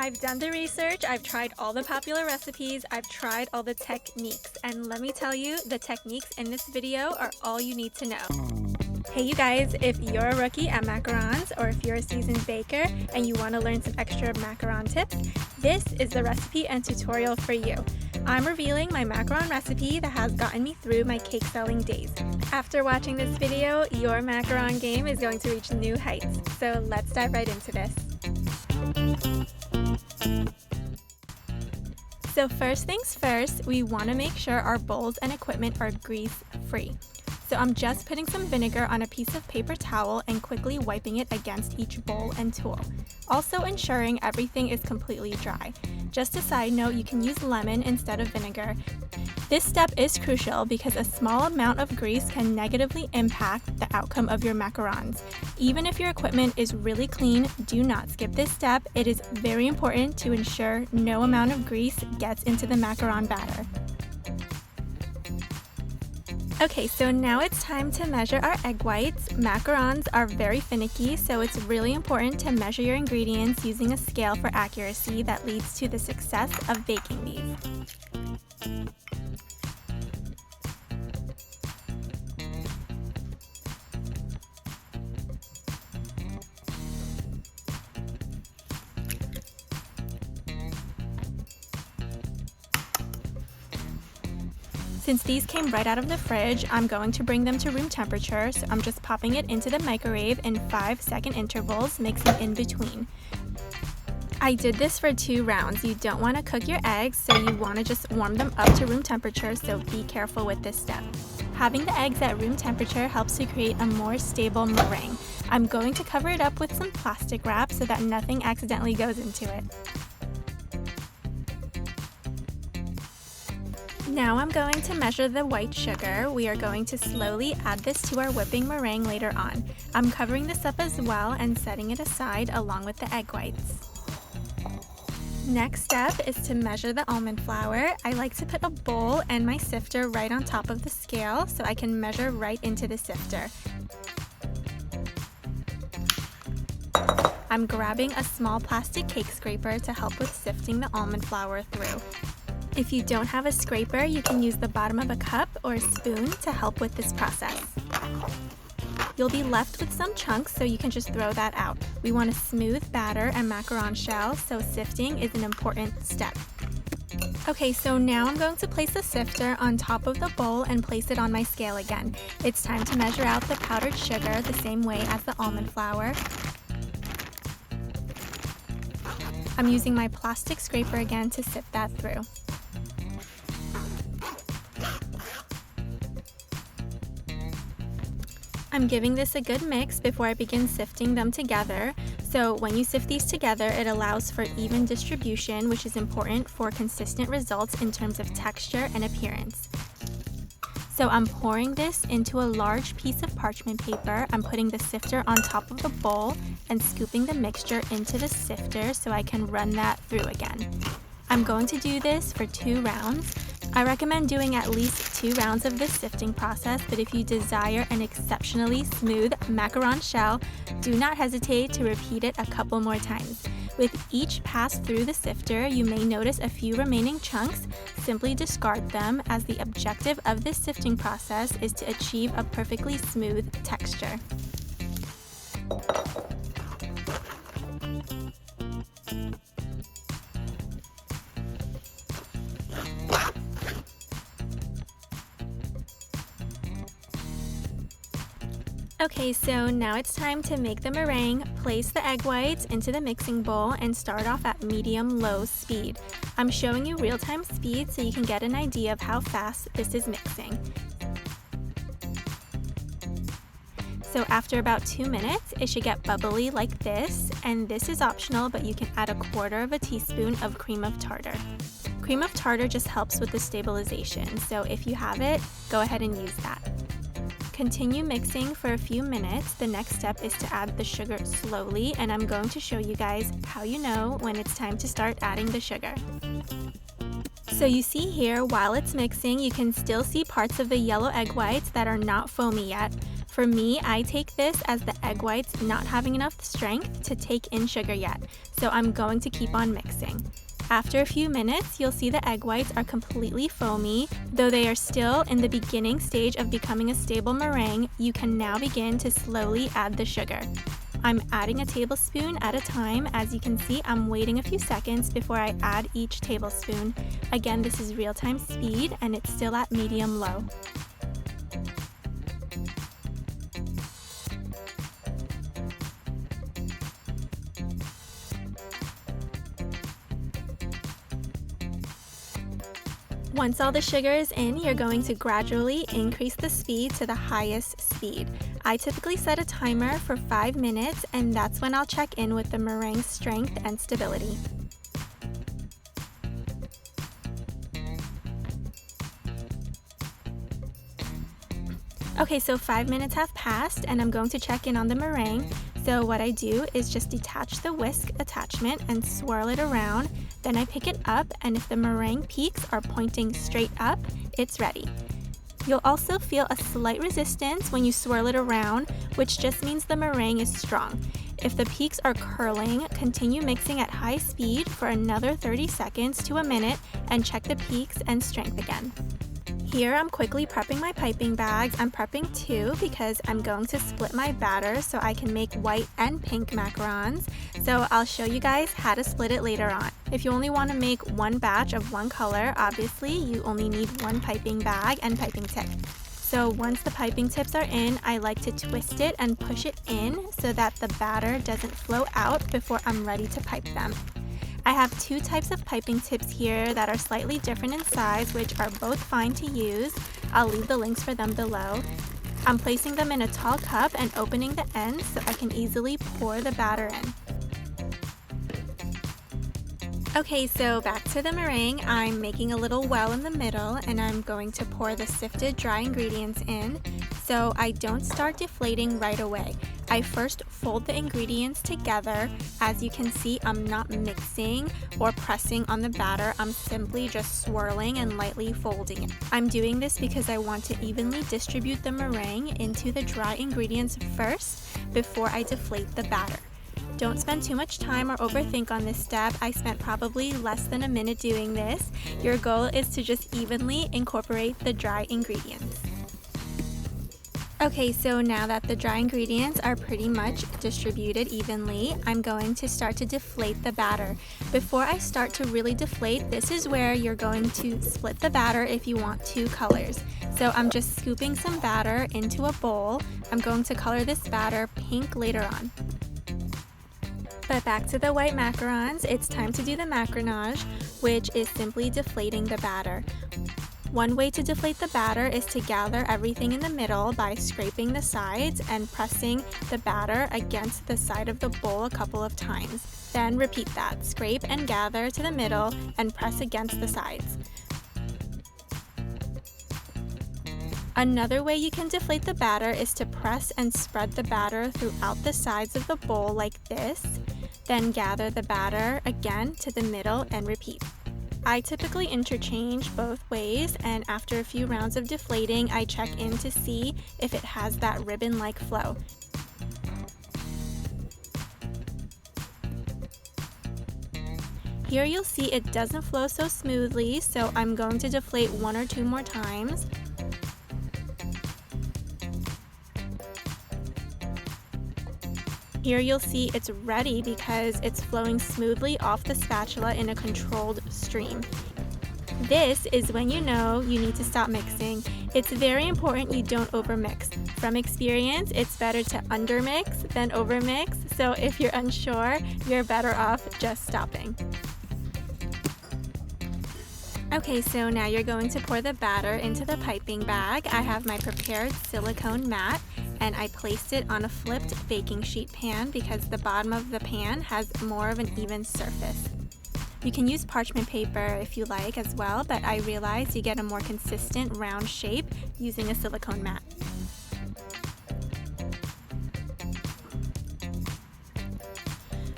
I've done the research, I've tried all the popular recipes, I've tried all the techniques, and let me tell you, the techniques in this video are all you need to know. Hey you guys, if you're a rookie at macarons or if you're a seasoned baker and you want to learn some extra macaron tips, this is the recipe and tutorial for you. I'm revealing my macaron recipe that has gotten me through my cake selling days. After watching this video, your macaron game is going to reach new heights. So let's dive right into this. So first things first, we want to make sure our bowls and equipment are grease free. So I'm just putting some vinegar on a piece of paper towel and quickly wiping it against each bowl and tool. Also ensuring everything is completely dry. Just a side note, you can use lemon instead of vinegar. This step is crucial because a small amount of grease can negatively impact the outcome of your macarons. Even if your equipment is really clean, do not skip this step. It is very important to ensure no amount of grease gets into the macaron batter. Okay, so now it's time to measure our egg whites. Macarons are very finicky, so it's really important to measure your ingredients using a scale for accuracy that leads to the success of baking these. Since these came right out of the fridge, I'm going to bring them to room temperature, so I'm just popping it into the microwave in 5-second intervals, mixing in between. I did this for 2 rounds. You don't want to cook your eggs, so you want to just warm them up to room temperature, so be careful with this step. Having the eggs at room temperature helps to create a more stable meringue. I'm going to cover it up with some plastic wrap so that nothing accidentally goes into it. Now I'm going to measure the white sugar. We are going to slowly add this to our whipping meringue later on. I'm covering this up as well and setting it aside along with the egg whites. Next step is to measure the almond flour. I like to put a bowl and my sifter right on top of the scale so I can measure right into the sifter. I'm grabbing a small plastic cake scraper to help with sifting the almond flour through. If you don't have a scraper, you can use the bottom of a cup or a spoon to help with this process. You'll be left with some chunks, so you can just throw that out. We want a smooth batter and macaron shell, so sifting is an important step. Okay, so now I'm going to place the sifter on top of the bowl and place it on my scale again. It's time to measure out the powdered sugar the same way as the almond flour. I'm using my plastic scraper again to sift that through. I'm giving this a good mix before I begin sifting them together. So when you sift these together, it allows for even distribution, which is important for consistent results in terms of texture and appearance. So I'm pouring this into a large piece of parchment paper. I'm putting the sifter on top of the bowl and scooping the mixture into the sifter so I can run that through again. I'm going to do this for 2 rounds. I recommend doing at least 2 rounds of this sifting process, but if you desire an exceptionally smooth macaron shell, do not hesitate to repeat it a couple more times. With each pass through the sifter, you may notice a few remaining chunks. Simply discard them, as the objective of this sifting process is to achieve a perfectly smooth texture. Okay, so now it's time to make the meringue. Place the egg whites into the mixing bowl and start off at medium-low speed. I'm showing you real-time speed so you can get an idea of how fast this is mixing. So after about 2 minutes, it should get bubbly like this, and this is optional, but you can add 1/4 teaspoon of cream of tartar. Cream of tartar just helps with the stabilization, so if you have it, go ahead and use that. Continue mixing for a few minutes. The next step is to add the sugar slowly, and I'm going to show you guys how you know when it's time to start adding the sugar. So you see here, while it's mixing, you can still see parts of the yellow egg whites that are not foamy yet. For me, I take this as the egg whites not having enough strength to take in sugar yet, so I'm going to keep on mixing. After a few minutes, you'll see the egg whites are completely foamy. Though they are still in the beginning stage of becoming a stable meringue, you can now begin to slowly add the sugar. I'm adding a tablespoon at a time. As you can see, I'm waiting a few seconds before I add each tablespoon. Again, this is real-time speed and it's still at medium-low. Once all the sugar is in, you're going to gradually increase the speed to the highest speed. I typically set a timer for 5 minutes, and that's when I'll check in with the meringue strength and stability. Okay, so 5 minutes have passed and I'm going to check in on the meringue. So what I do is just detach the whisk attachment and swirl it around. Then I pick it up, and if the meringue peaks are pointing straight up, it's ready. You'll also feel a slight resistance when you swirl it around, which just means the meringue is strong. If the peaks are curling, continue mixing at high speed for another 30 seconds to a minute and check the peaks and strength again. Here I'm quickly prepping my piping bags. I'm prepping 2 because I'm going to split my batter so I can make white and pink macarons. So I'll show you guys how to split it later on. If you only want to make one batch of one color, obviously you only need one piping bag and piping tip. So once the piping tips are in, I like to twist it and push it in so that the batter doesn't flow out before I'm ready to pipe them. I have 2 types of piping tips here that are slightly different in size, which are both fine to use. I'll leave the links for them below. I'm placing them in a tall cup and opening the ends so I can easily pour the batter in. Okay, so back to the meringue. I'm making a little well in the middle and I'm going to pour the sifted dry ingredients in. So I don't start deflating right away. I first fold the ingredients together. As you can see, I'm not mixing or pressing on the batter. I'm simply just swirling and lightly folding it. I'm doing this because I want to evenly distribute the meringue into the dry ingredients first before I deflate the batter. Don't spend too much time or overthink on this step. I spent probably less than a minute doing this. Your goal is to just evenly incorporate the dry ingredients. Okay, so now that the dry ingredients are pretty much distributed evenly, I'm going to start to deflate the batter. Before I start to really deflate, this is where you're going to split the batter if you want 2 colors. So I'm just scooping some batter into a bowl. I'm going to color this batter pink later on. But back to the white macarons, it's time to do the macaronage, which is simply deflating the batter. One way to deflate the batter is to gather everything in the middle by scraping the sides and pressing the batter against the side of the bowl a couple of times. Then repeat that, scrape and gather to the middle and press against the sides. Another way you can deflate the batter is to press and spread the batter throughout the sides of the bowl like this, then gather the batter again to the middle and repeat. I typically interchange both ways, and after a few rounds of deflating, I check in to see if it has that ribbon-like flow. Here you'll see it doesn't flow so smoothly, so I'm going to deflate 1 or 2 more times. Here you'll see it's ready because it's flowing smoothly off the spatula in a controlled stream. This is when you know you need to stop mixing. It's very important you don't overmix. From experience, it's better to undermix than overmix, so if you're unsure, you're better off just stopping. Okay, so now you're going to pour the batter into the piping bag. I have my prepared silicone mat, and I placed it on a flipped baking sheet pan because the bottom of the pan has more of an even surface. You can use parchment paper if you like as well, but I realized you get a more consistent round shape using a silicone mat.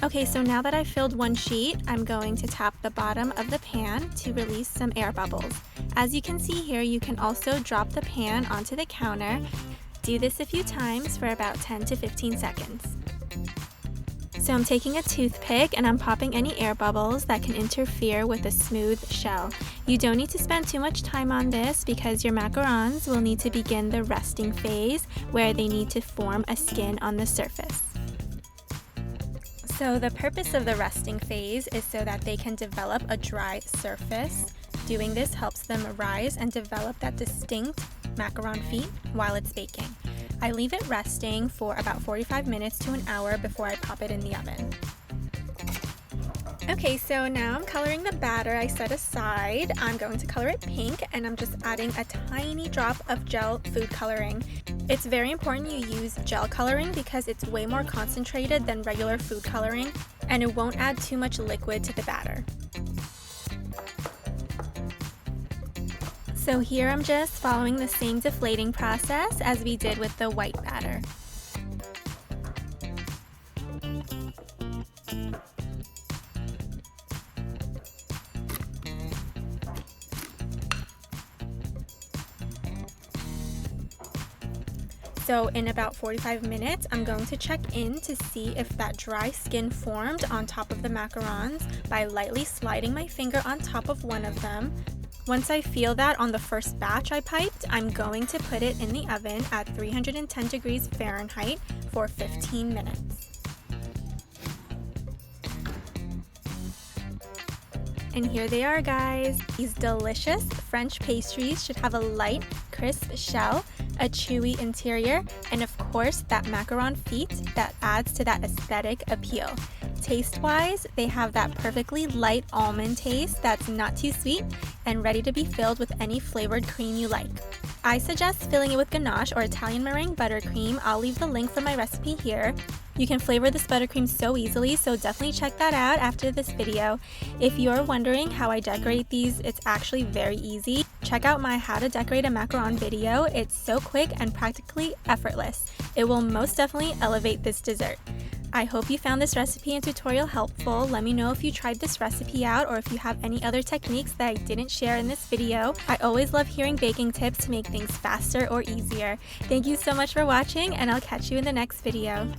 Okay, so now that I've filled one sheet, I'm going to tap the bottom of the pan to release some air bubbles. As you can see here, you can also drop the pan onto the counter. Do this a few times for about 10 to 15 seconds. So I'm taking a toothpick and I'm popping any air bubbles that can interfere with a smooth shell. You don't need to spend too much time on this because your macarons will need to begin the resting phase where they need to form a skin on the surface. So the purpose of the resting phase is so that they can develop a dry surface. Doing this helps them rise and develop that distinct macaron feet while it's baking. I leave it resting for about 45 minutes to an hour before I pop it in the oven. Okay, so now I'm coloring the batter I set aside. I'm going to color it pink and I'm just adding a tiny drop of gel food coloring. It's very important you use gel coloring because it's way more concentrated than regular food coloring and it won't add too much liquid to the batter. So here I'm just following the same deflating process as we did with the white batter. So in about 45 minutes, I'm going to check in to see if that dry skin formed on top of the macarons by lightly sliding my finger on top of one of them. Once I feel that on the first batch I piped, I'm going to put it in the oven at 310 degrees Fahrenheit for 15 minutes. And here they are, guys. These delicious French pastries should have a light, crisp shell, a chewy interior, and of course that macaron feet that adds to that aesthetic appeal. Taste-wise, they have that perfectly light almond taste that's not too sweet and ready to be filled with any flavored cream you like. I suggest filling it with ganache or Italian meringue buttercream. I'll leave the link for my recipe here. You can flavor this buttercream so easily, so definitely check that out after this video. If you're wondering how I decorate these, it's actually very easy. Check out my how to decorate a macaron video. It's so quick and practically effortless. It will most definitely elevate this dessert. I hope you found this recipe and tutorial helpful. Let me know if you tried this recipe out or if you have any other techniques that I didn't share in this video. I always love hearing baking tips to make things faster or easier. Thank you so much for watching and I'll catch you in the next video.